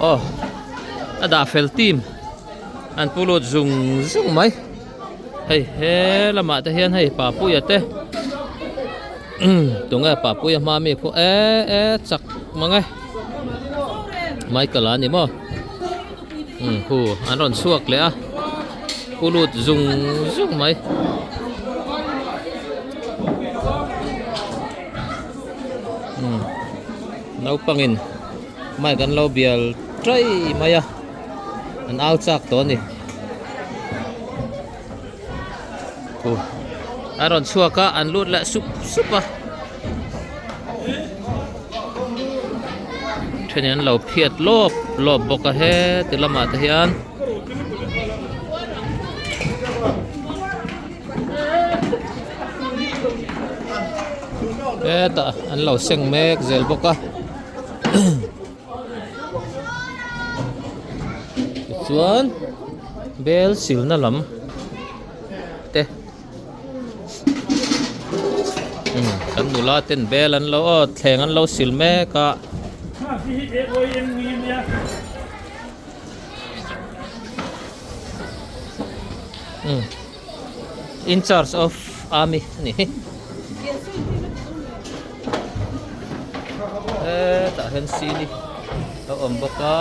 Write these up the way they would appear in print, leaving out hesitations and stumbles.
Oh, ada fel team. An pulot zung mai. Hey, he lama te hian hey papu ya te. Tunga papu ya mami ko chak mangai. Michael ani mo. Hu anon suak le a. Pulot zung mai. Nau pangin mai kan lo bial try maya an outside to ni aron suaka an lut la supa thenian lo phiat lop boka he tilama ta hian ta an lo seng mek zel boka chuan bel sil na lam te kan nula ten bel an lo thleng an lo sil me ka in charge of army ni ta hen sini to boka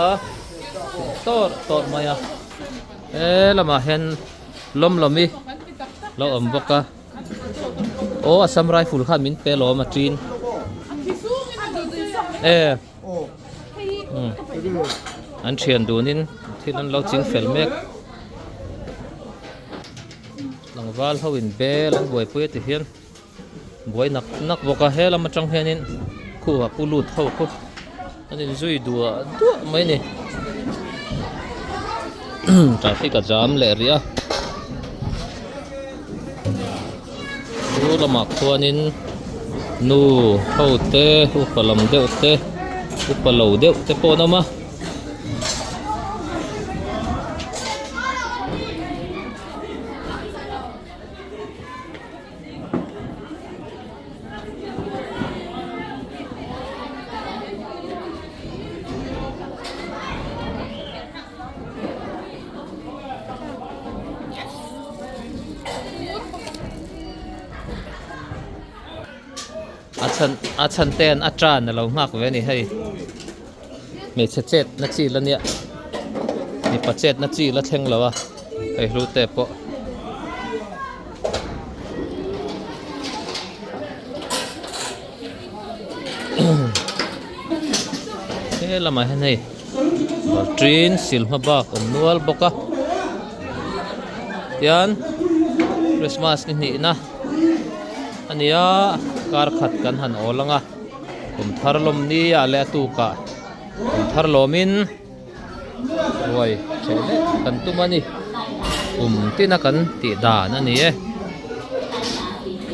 tor maya lama hen lomi lo boka asam rifle khan min pe lo ma trin an thian dunin thil an lo ching fel mek langwal hoin bel an boi pui ti hian boi nak boka hela ma tang hianin khu pulut ho ko anin zui dua mai ni traffic jam le ria lama khuanin nu hote upalam deute upalo deute ponama achan ten atran na lo ngak ve ni hei me chet na chi la nia ni pachet na chi la thleng lawa hei ru te po he lama hen hei trin sil ma bak nual boka yan Christmas ni na ania kar khat kan han olanga tharlom ni ya le tu ka tharlomin roi chele kan tumani tina kan ti da na ni e